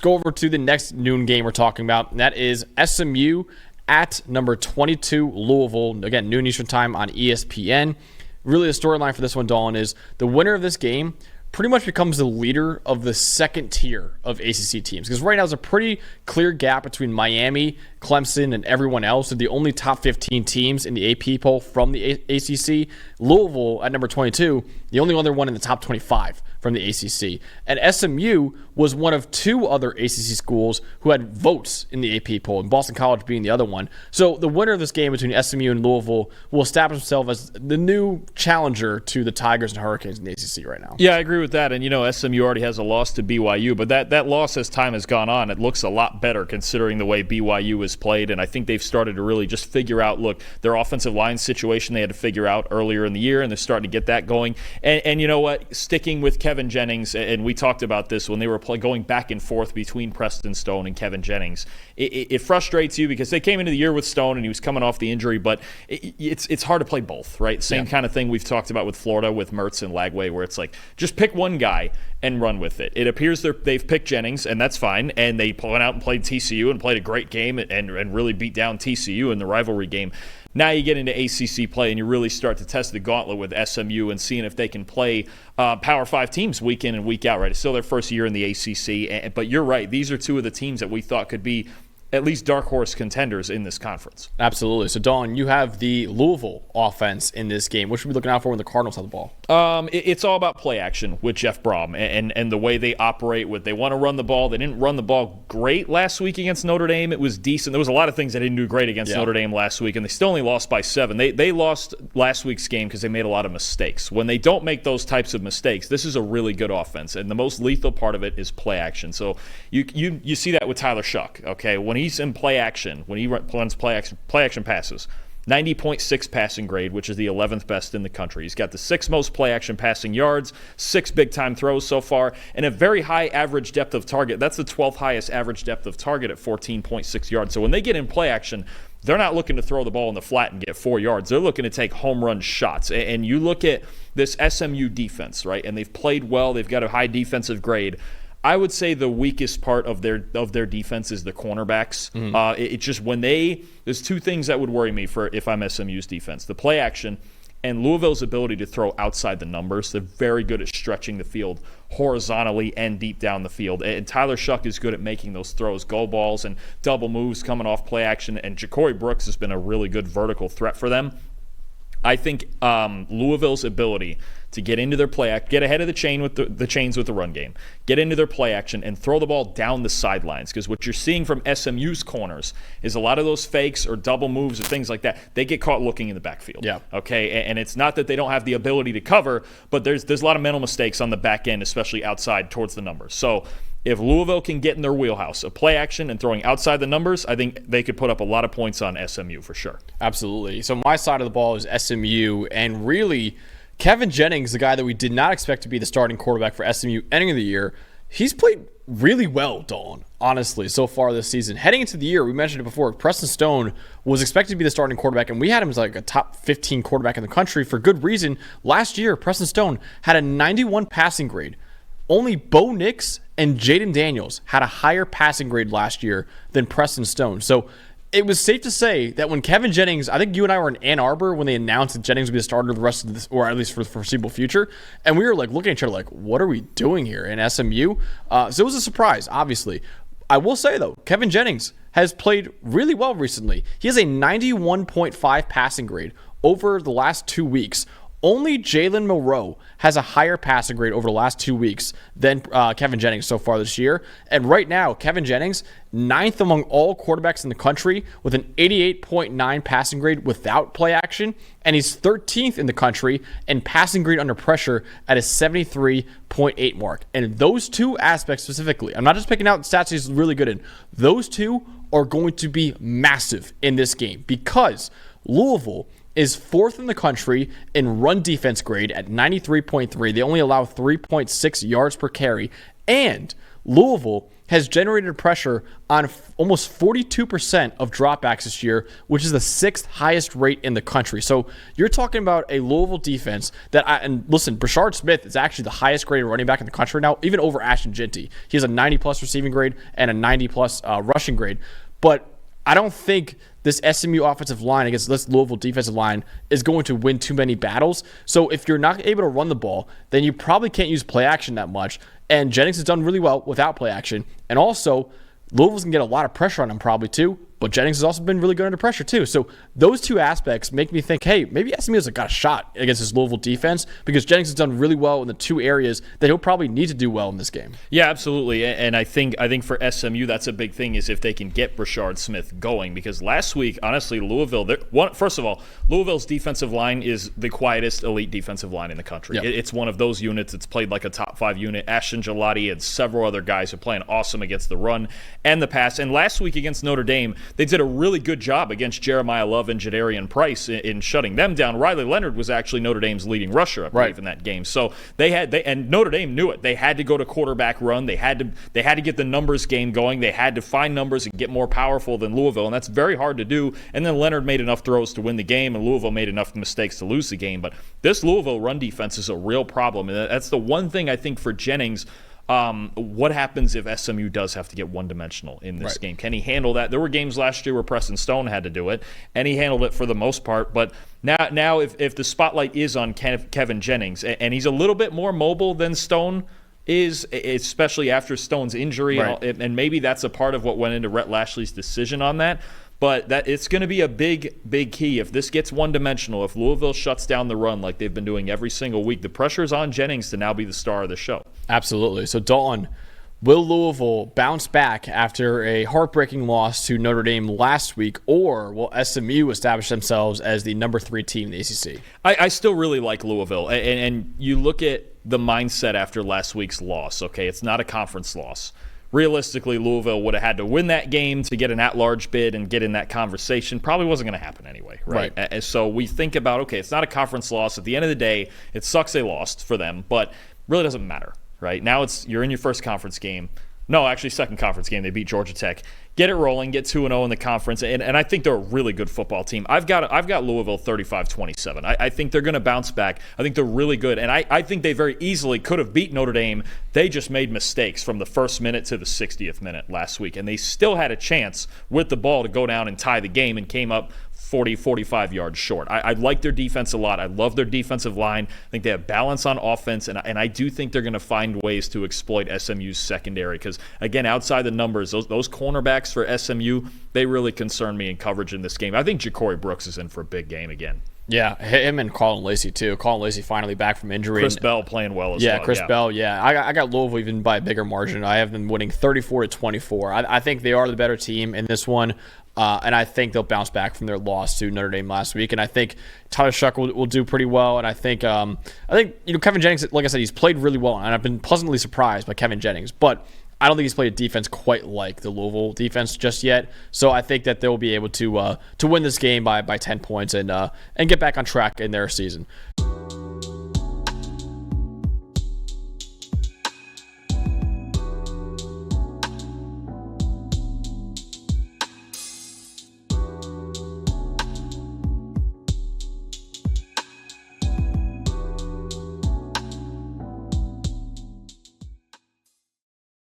go over to the next noon game we're talking about, and that is SMU at number 22 Louisville. Again, noon Eastern time on ESPN. Really, the storyline for this one, Dawn, is the winner of this game pretty much becomes the leader of the second tier of ACC teams. Because right now there's a pretty clear gap between Miami, Clemson, and everyone else. They're the only top 15 teams in the AP poll from the ACC. Louisville at number 22, the only other one in the top 25 from the ACC. And SMU was one of two other ACC schools who had votes in the AP poll, and Boston College being the other one. So the winner of this game between SMU and Louisville will establish himself as the new challenger to the Tigers and Hurricanes in the ACC right now. Yeah, I agree with that. And, SMU already has a loss to BYU, but that loss as time has gone on, it looks a lot better considering the way BYU has played. And I think they've started to really just figure out, their offensive line situation they had to figure out earlier in the year, and they're starting to get that going. And you know what? Sticking with Kevin Jennings, and we talked about this when they were going back and forth between Preston Stone and Kevin Jennings. It frustrates you because they came into the year with Stone and he was coming off the injury, but it's hard to play both, right? Same kind of thing we've talked about with Florida, with Mertz and Lagway, where it's like, just pick one guy and run with it. It appears they've picked Jennings, and that's fine, and they went out and played TCU and played a great game and really beat down TCU in the rivalry game. Now you get into ACC play and you really start to test the gauntlet with SMU and seeing if they can play Power 5 teams week in and week out, right? It's still their first year in the ACC, but you're right. These are two of the teams that we thought could be at least dark horse contenders in this conference. Absolutely. So, Dawn, you have the Louisville offense in this game. What should we be looking out for when the Cardinals have the ball? It's all about play action with Jeff Brom and the way they operate. They want to run the ball. They didn't run the ball great last week against Notre Dame. It was decent. There was a lot of things they didn't do great against Notre Dame last week, and they still only lost by 7. They lost last week's game because they made a lot of mistakes. When they don't make those types of mistakes, this is a really good offense, and the most lethal part of it is play action. So you see that with Tyler Shuck, okay? When he's in play action, when he runs play action passes, 90.6 passing grade, which is the 11th best in the country. He's got the 6th most play action passing yards, 6 big-time throws so far, and a very high average depth of target. That's the 12th highest average depth of target at 14.6 yards. So when they get in play action, they're not looking to throw the ball in the flat and get 4 yards. They're looking to take home run shots. And you look at this SMU defense, right, and they've played well. They've got a high defensive grade. I would say the weakest part of their defense is the cornerbacks. It's just there's two things that would worry me if I'm SMU's defense: the play action and Louisville's ability to throw outside the numbers. They're very good at stretching the field horizontally and deep down the field. And Tyler Shuck is good at making those throws, go balls and double moves coming off play action. And Ja'Cory Brooks has been a really good vertical threat for them. I think Louisville's ability to get into their play act, get ahead of the chains with the run game, get into their play action, and throw the ball down the sidelines. Because what you're seeing from SMU's corners is a lot of those fakes or double moves or things like that, they get caught looking in the backfield. Yeah. Okay, and it's not that they don't have the ability to cover, but there's a lot of mental mistakes on the back end, especially outside towards the numbers. So if Louisville can get in their wheelhouse of play action and throwing outside the numbers, I think they could put up a lot of points on SMU for sure. Absolutely. So my side of the ball is SMU, and really Kevin Jennings, the guy that we did not expect to be the starting quarterback for SMU ending the year, he's played really well, Dawn, honestly, so far this season. Heading into the year, we mentioned it before, Preston Stone was expected to be the starting quarterback, and we had him as like a top 15 quarterback in the country for good reason. Last year, Preston Stone had a 91 passing grade. Only Bo Nix and Jaden Daniels had a higher passing grade last year than Preston Stone. So it was safe to say that when Kevin Jennings, I think you and I were in Ann Arbor when they announced that Jennings would be the starter the rest of this, or at least for the foreseeable future, and we were like looking at each other like, what are we doing here in SMU? So it was a surprise, obviously. I will say, though, Kevin Jennings has played really well recently. He has a 91.5 passing grade over the last 2 weeks. Only Jalen Monroe has a higher passing grade over the last 2 weeks than Kevin Jennings so far this year. And right now, Kevin Jennings, 9th among all quarterbacks in the country with an 88.9 passing grade without play action. And he's 13th in the country in passing grade under pressure at a 73.8 mark. And those two aspects specifically, I'm not just picking out stats he's really good in. Those two are going to be massive in this game because Louisville is 4th in the country in run defense grade at 93.3. They only allow 3.6 yards per carry. And Louisville has generated pressure on almost 42% of dropbacks this year, which is the 6th highest rate in the country. So you're talking about a Louisville defense and listen, Brashard Smith is actually the highest graded running back in the country now, even over Ashton Ginty. He has a 90+ receiving grade and a 90+ rushing grade. But I don't think this SMU offensive line against this Louisville defensive line is going to win too many battles. So if you're not able to run the ball, then you probably can't use play action that much. And Jennings has done really well without play action. And also, Louisville's going to get a lot of pressure on him probably too. But Jennings has also been really good under pressure too. So those two aspects make me think, hey, maybe SMU has got a shot against this Louisville defense because Jennings has done really well in the two areas that he'll probably need to do well in this game. Yeah, absolutely. And I think for SMU, that's a big thing is if they can get Brashard Smith going. Because last week, honestly, Louisville, first of all, Louisville's defensive line is the quietest elite defensive line in the country. Yep. It's one of those units. It's played like a top 5 unit. Ashton Gelati and several other guys are playing awesome against the run and the pass. And last week against Notre Dame, they did a really good job against Jeremiah Love and Jadarian Price in shutting them down. Riley Leonard was actually Notre Dame's leading rusher, I believe, in that game. So and Notre Dame knew it. They had to go to quarterback run. They had to get the numbers game going. They had to find numbers and get more powerful than Louisville, and that's very hard to do. And then Leonard made enough throws to win the game, and Louisville made enough mistakes to lose the game. But this Louisville run defense is a real problem, and that's the one thing I think for Jennings. What happens if SMU does have to get one-dimensional in this game? Can he handle that? There were games last year where Preston Stone had to do it, and he handled it for the most part. But now if the spotlight is on Kevin Jennings, and he's a little bit more mobile than Stone is, especially after Stone's injury, and maybe that's a part of what went into Rhett Lashley's decision on that. But that it's going to be a big key. If this gets one-dimensional, if Louisville shuts down the run like they've been doing every single week, the pressure is on Jennings to now be the star of the show. Absolutely. So, Dalton, will Louisville bounce back after a heartbreaking loss to Notre Dame last week, or will SMU establish themselves as the number 3 team in the ACC? I still really like Louisville. And you look at the mindset after last week's loss, okay? It's not a conference loss. Realistically, Louisville would have had to win that game to get an at-large bid and get in that conversation. Probably wasn't going to happen anyway, right? So we think about, okay, it's not a conference loss. At the end of the day, it sucks they lost for them, but really doesn't matter, right? Now you're in your first conference game. No, actually, second conference game. They beat Georgia Tech. Get it rolling, get 2-0 in the conference, and I think they're a really good football team. I've got Louisville 35-27. I think they're going to bounce back. I think they're really good, and I think they very easily could have beat Notre Dame. They just made mistakes from the first minute to the 60th minute last week, and they still had a chance with the ball to go down and tie the game and came up 40, 45 yards short. I like their defense a lot. I love their defensive line. I think they have balance on offense, and I do think they're going to find ways to exploit SMU's secondary because, again, outside the numbers, those cornerbacks for SMU, they really concern me in coverage in this game. I think Ja'Cory Brooks is in for a big game again. Yeah, him and Colin Lacey, too. Colin Lacey finally back from injury. Chris Bell playing well as well. Yeah, Chris Bell, yeah. I got Louisville even by a bigger margin. I have them winning 34-24. I think they are the better team in this one. And I think they'll bounce back from their loss to Notre Dame last week. And I think Tyler Shuck will do pretty well. And I think Kevin Jennings, like I said, he's played really well. And I've been pleasantly surprised by Kevin Jennings. But I don't think he's played a defense quite like the Louisville defense just yet. So I think that they'll be able to win this game by 10 points and get back on track in their season.